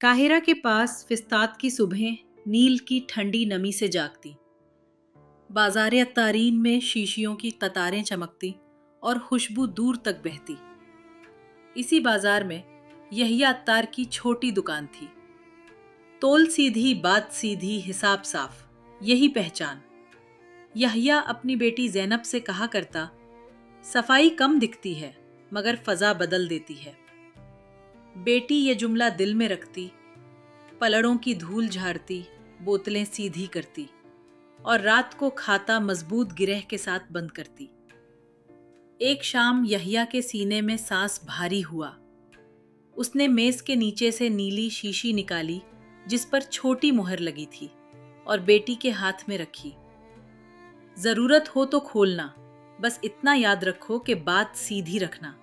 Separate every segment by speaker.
Speaker 1: Cairo के पास फिस्तात की सुबहें नील की ठंडी नमी से जागती। बाजार अत्तारीन में शीशियों की कतारें चमकती और खुशबू दूर तक बहती। इसी बाजार में यहिया अत्तार की छोटी दुकान थी। तोल सीधी, बात सीधी, हिसाब साफ, यही पहचान। यहिया अपनी बेटी ज़ैनब से कहा करता, सफाई कम दिखती है मगर फजा बदल देती है। बेटी ये जुमला दिल में रखती, पलड़ों की धूल झाड़ती, बोतलें सीधी करती और रात को खाता मजबूत गिरह के साथ बंद करती। एक शाम यहिया के सीने में सांस भारी हुआ। उसने मेज के नीचे से नीली शीशी निकाली जिस पर छोटी मुहर लगी थी और बेटी के हाथ में रखी। जरूरत हो तो खोलना, बस इतना याद रखो कि बात सीधी रखना।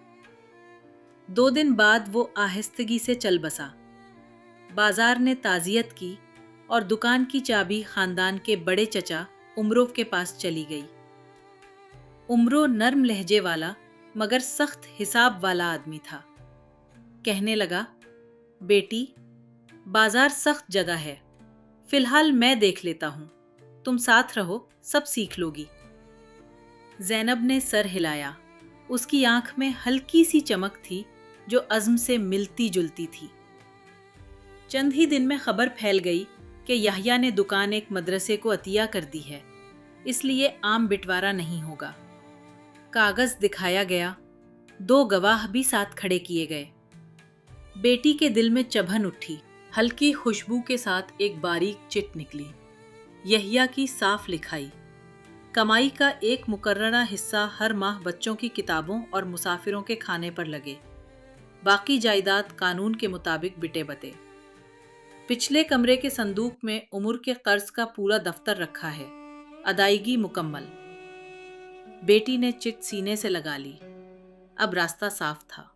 Speaker 1: 2 दिन बाद वो आहिस्तगी से चल बसा। बाजार ने ताज़ियत की और दुकान की चाबी खानदान के बड़े चचा उमरों के पास चली गई। उमरो नर्म लहजे वाला मगर सख्त हिसाब वाला आदमी था। कहने लगा, बेटी, बाजार सख्त जगह है, फिलहाल मैं देख लेता हूं, तुम साथ रहो, सब सीख लोगी। ज़ैनब ने सर हिलाया। उसकी आंख में हल्की सी चमक थी जो अज़्म से मिलती जुलती थी। चंद ही दिन में खबर फैल गई कि यहिया ने दुकान एक मदरसे को अतिया कर दी है, इसलिए आम बिटवारा नहीं होगा। कागज दिखाया गया, 2 गवाह भी साथ खड़े किए गए। बेटी के दिल में चभन उठी। हल्की खुशबू के साथ एक बारीक चिट निकली। यहिया की साफ लिखाई, कमाई का एक मुकर्ररा हिस्सा हर माह बच्चों की किताबों और मुसाफिरों के खाने पर लगे, बाकी जायदाद कानून के मुताबिक बिटे बते। पिछले कमरे के संदूक में उमर के कर्ज का पूरा दफ्तर रखा है, अदायगी मुकम्मल। बेटी ने चिट सीने से लगा ली। अब रास्ता साफ था।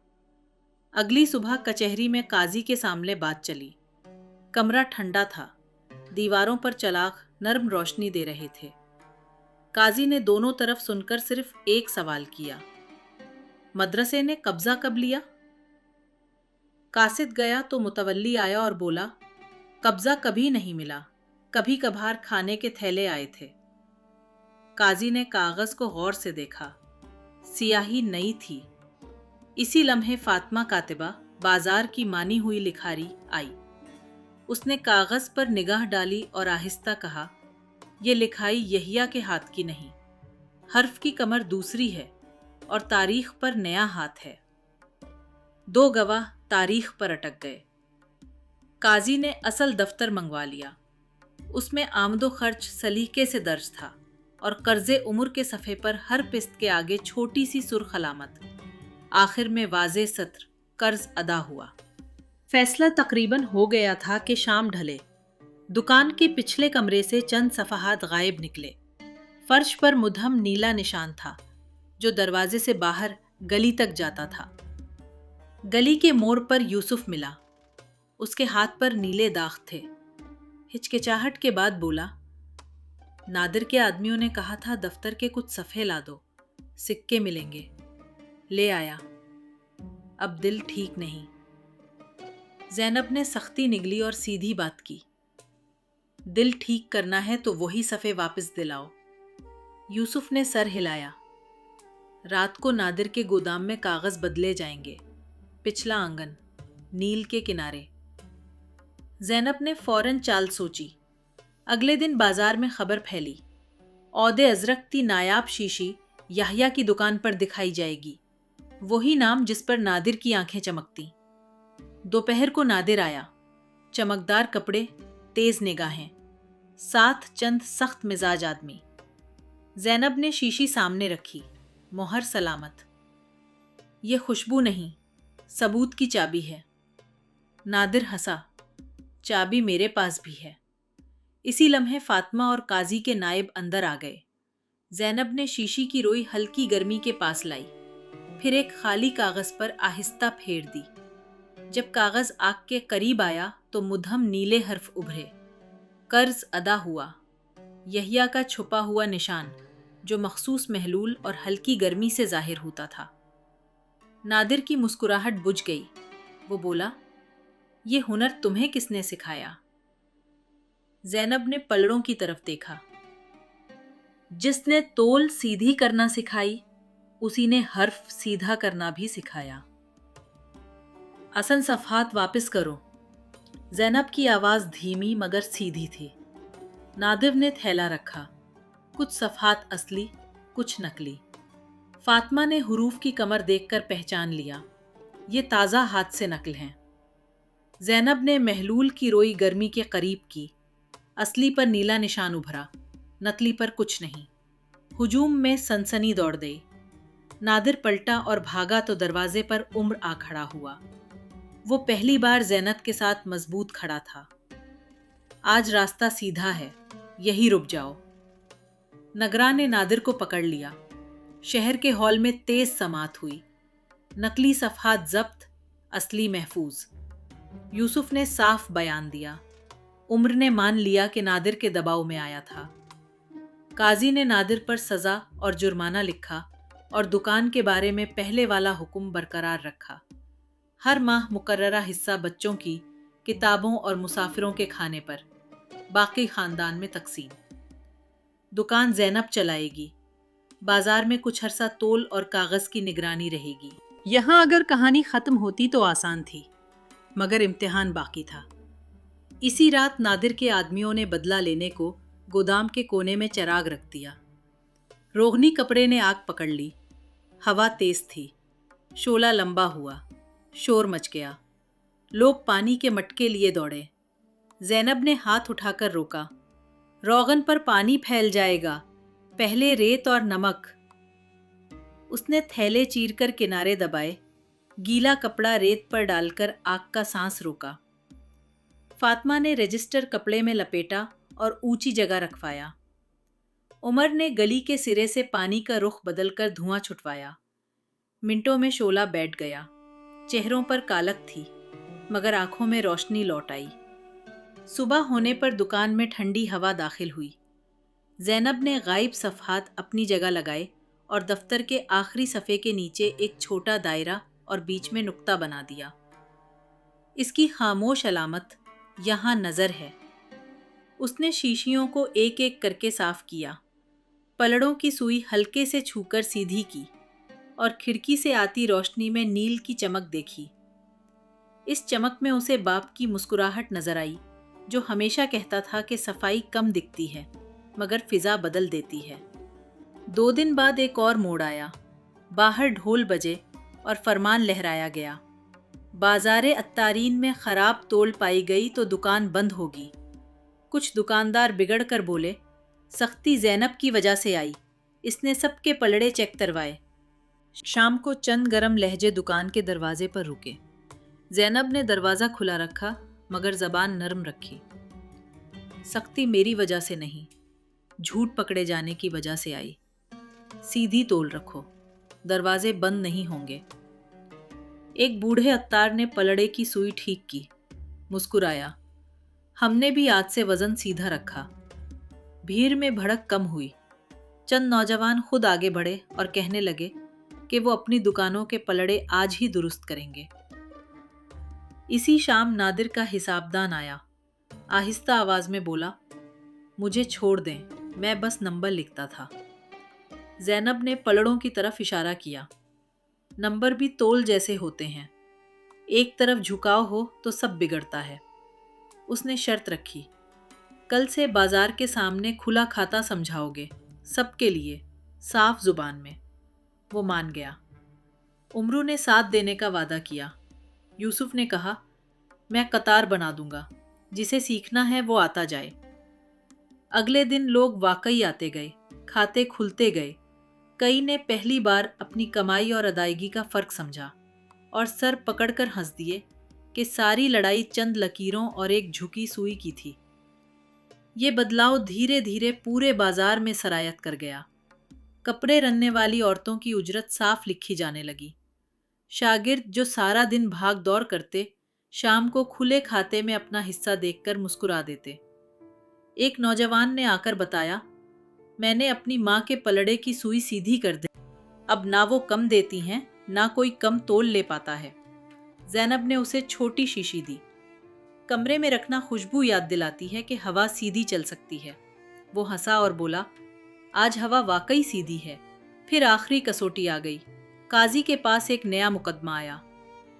Speaker 1: अगली सुबह कचहरी में काजी के सामने बात चली। कमरा ठंडा था, दीवारों पर चराग नर्म रोशनी दे रहे थे। काजी ने दोनों तरफ सुनकर सिर्फ एक सवाल किया, मदरसे ने कब्जा कब लिया? कासिद गया तो मुतवल्ली आया और बोला, कब्जा कभी नहीं मिला, कभी कभार खाने के थैले आए थे। काजी ने कागज को गौर से देखा। सियाही नई थी। इसी लम्हे फातिमा कातिबा बाजार की मानी हुई लिखारी आई। उसने कागज पर निगाह डाली और आहिस्ता कहा, यह लिखाई यहिया के हाथ की नहीं, हर्फ की कमर दूसरी है और तारीख पर नया हाथ है। 2 गवाह तारीख पर अटक गए। काजी ने असल दफ्तर मंगवा लिया। उसमें आमदो खर्च सलीके से दर्ज था और कर्जे उम्र के सफ़े पर हर किस्त के आगे छोटी सी सुर्ख अलामत। आखिर में वाज़े सत्र, कर्ज अदा हुआ। फैसला तकरीबन हो गया था कि शाम ढले। दुकान के पिछले कमरे से चंद सफ़हात गायब निकले। फर्श पर मुद्हम नीला निशान था जो दरवाजे से बाहर गली तक जाता था। गली के मोड़ पर यूसुफ मिला। उसके हाथ पर नीले दाग थे। हिचकिचाहट के बाद बोला, नादिर के आदमियों ने कहा था दफ्तर के कुछ सफ़े ला दो, सिक्के मिलेंगे। ले आया। अब दिल ठीक नहीं। ज़ैनब ने सख्ती निगली और सीधी बात की, दिल ठीक करना है तो वही सफ़े वापस दिलाओ। यूसुफ ने सर हिलाया। रात को नादिर के गोदाम में कागज़ बदले जाएंगे। पिछला आंगन, नील के किनारे। ज़ैनब ने फौरन चाल सोची। अगले दिन बाजार में खबर फैली, औदे अजरकती नायाब शीशी यहिया की दुकान पर दिखाई जाएगी। वही नाम जिस पर नादिर की आंखें चमकती। दोपहर को नादिर आया। चमकदार कपड़े, तेज निगाहें, साथ चंद सख्त मिजाज आदमी। ज़ैनब ने शीशी सामने रखी, मोहर सलामत। ये खुशबू नहीं, सबूत की चाबी है। नादिर हंसा, चाबी मेरे पास भी है। इसी लम्हे फातिमा और काजी के नायब अंदर आ गए। ज़ैनब ने शीशी की रोई हल्की गर्मी के पास लाई, फिर एक खाली कागज पर आहिस्ता फेर दी। जब कागज आग के करीब आया तो मुद्हम नीले हर्फ उभरे। कर्ज अदा हुआ। यहिया का छुपा हुआ निशान जो मखसूस महलूल और हल्की गर्मी से जाहिर होता था। नादिर की मुस्कुराहट बुझ गई। वो बोला, ये हुनर तुम्हें किसने सिखाया? ज़ैनब ने पलड़ों की तरफ देखा। जिसने तोल सीधी करना सिखाई, उसी ने हर्फ सीधा करना भी सिखाया। असन सफ़हात वापस करो। ज़ैनब की आवाज़ धीमी मगर सीधी थी। नादिर ने थैला रखा, कुछ सफ़हात असली, कुछ नकली। फातिमा ने हुरूफ की कमर देखकर पहचान लिया, ये ताज़ा हाथ से नकल हैं। ज़ैनब ने महलूल की रोई गर्मी के करीब की। असली पर नीला निशान उभरा, नकली पर कुछ नहीं। हुजूम में सनसनी दौड़ गई। नादिर पलटा और भागा तो दरवाजे पर उम्र आ खड़ा हुआ। वो पहली बार ज़ैनब के साथ मजबूत खड़ा था। आज रास्ता सीधा है, यही रुक जाओ। नगरा ने नादिर को पकड़ लिया। शहर के हॉल में तेज समात हुई। नकली सफ़हात जब्त, असली महफूज। यूसुफ ने साफ बयान दिया। उम्र ने मान लिया कि नादिर के दबाव में आया था। काजी ने नादिर पर सज़ा और जुर्माना लिखा और दुकान के बारे में पहले वाला हुक्म बरकरार रखा। हर माह मुकर्ररा हिस्सा बच्चों की, किताबों और मुसाफिरों के खाने पर, बाकी खानदान में तकसीम। दुकान ज़ैनब चलाएगी। बाजार में कुछ अरसा तोल और कागज़ की निगरानी रहेगी। यहाँ अगर कहानी ख़त्म होती तो आसान थी, मगर इम्तिहान बाकी था। इसी रात नादिर के आदमियों ने बदला लेने को गोदाम के कोने में चिराग रख दिया। रोगनी कपड़े ने आग पकड़ ली। हवा तेज थी। शोला लंबा हुआ। शोर मच गया। लोग पानी के मटके लिए दौड़े। ज़ैनब ने हाथ उठाकर रोका। रोगन पर पानी फैल जाएगा, पहले रेत और नमक। उसने थैले चीरकर किनारे दबाए। गीला कपड़ा रेत पर डालकर आग का सांस रोका। फातिमा ने रजिस्टर कपड़े में लपेटा और ऊंची जगह रखवाया। उमर ने गली के सिरे से पानी का रुख बदलकर धुआं छुटवाया। मिनटों में शोला बैठ गया। चेहरों पर कालक थी, मगर आंखों में रोशनी लौट आई। सुबह होने पर दुकान में ठंडी हवा दाखिल हुई। ज़ैनब ने गायब सफ़हात अपनी जगह लगाए और दफ्तर के आखिरी सफ़े के नीचे एक छोटा दायरा और बीच में नुक्ता बना दिया। इसकी खामोश अलामत यहाँ नज़र है। उसने शीशियों को एक एक करके साफ किया। पलड़ों की सुई हल्के से छूकर सीधी की और खिड़की से आती रोशनी में नील की चमक देखी। इस चमक में उसे बाप की मुस्कुराहट नजर आई, जो हमेशा कहता था कि सफाई कम दिखती है मगर फिजा बदल देती है। 2 दिन बाद एक और मोड़ आया। बाहर ढोल बजे और फरमान लहराया गया, बाज़ारे अत्तारीन में खराब तोल पाई गई तो दुकान बंद होगी। कुछ दुकानदार बिगड़ कर बोले, सख्ती ज़ैनब की वजह से आई, इसने सबके पलड़े चेक करवाए। शाम को चंद गरम लहजे दुकान के दरवाजे पर रुके। ज़ैनब ने दरवाज़ा खुला रखा मगर ज़बान नरम रखी। सख्ती मेरी वजह से नहीं, झूठ पकड़े जाने की वजह से आई। सीधी तोल रखो, दरवाजे बंद नहीं होंगे। एक बूढ़े अत्तार ने पलड़े की सुई ठीक की, मुस्कुराया। हमने भी आज से वज़न सीधा रखा। भीड़ में भड़क कम हुई। चंद नौजवान खुद आगे बढ़े और कहने लगे कि वो अपनी दुकानों के पलड़े आज ही दुरुस्त करेंगे। इसी शाम नादिर का हिसाबदान आया। आहिस्ता आवाज में बोला, मुझे छोड़ दें, मैं बस नंबर लिखता था। ज़ैनब ने पलड़ों की तरफ इशारा किया। नंबर भी तोल जैसे होते हैं, एक तरफ झुकाव हो तो सब बिगड़ता है। उसने शर्त रखी, कल से बाजार के सामने खुला खाता समझाओगे, सबके लिए, साफ जुबान में। वो मान गया। उमरू ने साथ देने का वादा किया। यूसुफ ने कहा, मैं कतार बना दूंगा, जिसे सीखना है वो आता जाए। अगले दिन लोग वाकई आते गए, खाते खुलते गए। कई ने पहली बार अपनी कमाई और अदायगी का फर्क समझा और सर पकड़कर हंस दिए कि सारी लड़ाई चंद लकीरों और एक झुकी सुई की थी। ये बदलाव धीरे धीरे पूरे बाजार में सरायत कर गया। कपड़े रनने वाली औरतों की उजरत साफ लिखी जाने लगी। शागिर्द जो सारा दिन भाग दौड़ करते, शाम को खुले खाते में अपना हिस्सा देखकर मुस्कुरा देते। एक नौजवान ने आकर बताया, मैंने अपनी माँ के पलड़े की सुई सीधी कर दी, अब ना वो कम देती हैं, ना कोई कम तोल ले पाता है। ज़ैनब ने उसे छोटी शीशी दी। कमरे में रखना खुशबू याद दिलाती है कि हवा सीधी चल सकती है। वो हंसा और बोला, आज हवा वाकई सीधी है। फिर आखिरी कसौटी आ गई। काजी के पास एक नया मुकदमा आया।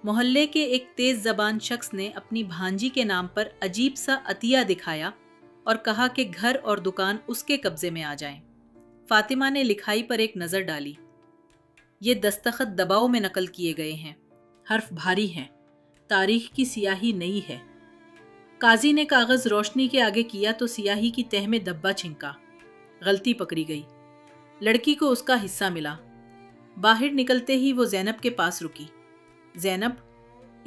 Speaker 1: मोहल्ले के एक तेज जबान शख्स ने अपनी भांजी के नाम पर अजीब सा अतिया दिखाया और कहा कि घर और दुकान उसके कब्जे में आ जाएं। फातिमा ने लिखाई पर एक नज़र डाली। ये दस्तखत दबाव में नकल किए गए हैं, हर्फ भारी हैं, तारीख की सियाही नई है। काजी ने कागज रोशनी के आगे किया तो सियाही की तह में धब्बा छिंका। गलती पकड़ी गई। लड़की को उसका हिस्सा मिला। बाहर निकलते ही वो ज़ैनब के पास रुकी। ज़ैनब,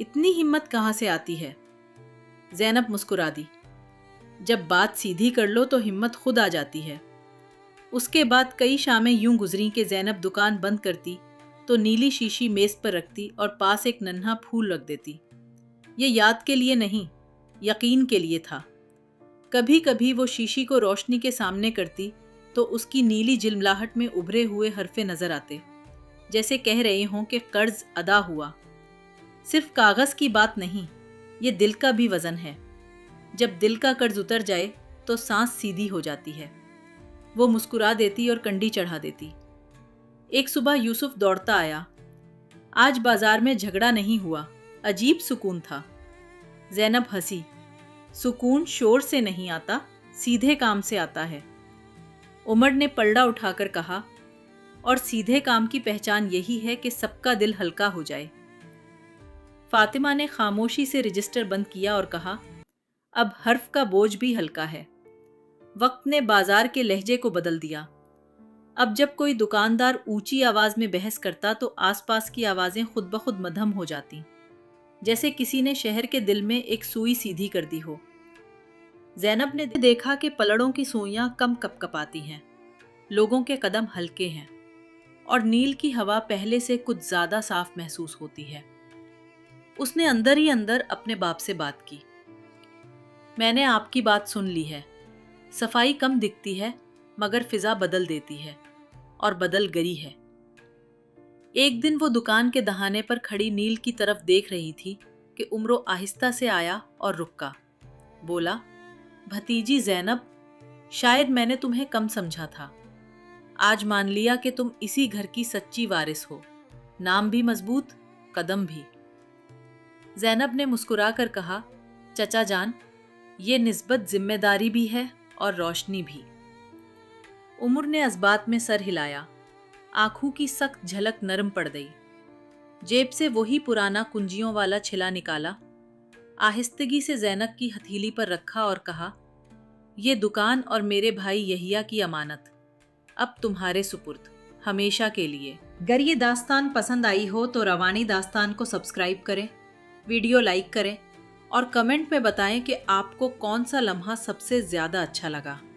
Speaker 1: इतनी हिम्मत कहाँ से आती है? ज़ैनब मुस्कुरा दी। जब बात सीधी कर लो तो हिम्मत खुद आ जाती है। उसके बाद कई शामें यूं गुजरी कि ज़ैनब दुकान बंद करती तो नीली शीशी मेज़ पर रखती और पास एक नन्हा फूल रख देती। ये याद के लिए नहीं, यकीन के लिए था। कभी कभी वो शीशी को रोशनी के सामने करती तो उसकी नीली झिलमिलाहट में उभरे हुए हरफे नजर आते, जैसे कह रहे हों कि कर्ज अदा हुआ। सिर्फ कागज की बात नहीं, ये दिल का भी वजन है। जब दिल का कर्ज उतर जाए तो सांस सीधी हो जाती है। वो मुस्कुरा देती और कंडी चढ़ा देती। एक सुबह यूसुफ दौड़ता आया। आज बाजार में झगड़ा नहीं हुआ, अजीब सुकून था। ज़ैनब हंसी। सुकून शोर से नहीं आता, सीधे काम से आता है। उमर ने पलड़ा उठाकर कहा, और सीधे काम की पहचान यही है कि सबका दिल हल्का हो जाए। फातिमा ने खामोशी से रजिस्टर बंद किया और कहा, अब हर्फ का बोझ भी हल्का है। वक्त ने बाजार के लहजे को बदल दिया। अब जब कोई दुकानदार ऊंची आवाज में बहस करता तो आसपास की आवाजें खुद ब खुद मद्धम हो जाती, जैसे किसी ने शहर के दिल में एक सुई सीधी कर दी हो। ज़ैनब ने देखा कि पलड़ों की सुइयां कम कपकपाती हैं, लोगों के कदम हल्के हैं और नील की हवा पहले से कुछ ज्यादा साफ महसूस होती है। उसने अंदर ही अंदर अपने बाप से बात की। मैंने आपकी बात सुन ली है। सफाई कम दिखती है मगर फिजा बदल देती है, और बदल गई है। एक दिन वो दुकान के दहाने पर खड़ी नील की तरफ देख रही थी कि उमरो आहिस्ता से आया और रुका। बोला, भतीजी ज़ैनब, शायद मैंने तुम्हें कम समझा था। आज मान लिया कि तुम इसी घर की सच्ची वारिस हो। नाम भी मजबूत, कदम भी। ज़ैनब ने मुस्कुरा कर कहा, चचा जान, ये निस्बत जिम्मेदारी भी है और रोशनी भी। उमर ने अस्बात में सर हिलाया। आंखों की सख्त झलक नरम पड़ गई। जेब से वही पुराना कुंजियों वाला छिला निकाला, आहिस्तगी से ज़ैनब की हथेली पर रखा और कहा, ये दुकान और मेरे भाई यहिया की अमानत अब तुम्हारे सुपुर्द, हमेशा के लिए। अगर ये दास्तान पसंद आई हो तो रवानी दास्तान को सब्सक्राइब करें, वीडियो लाइक करें और कमेंट में बताएं कि आपको कौन सा लम्हा सबसे ज़्यादा अच्छा लगा।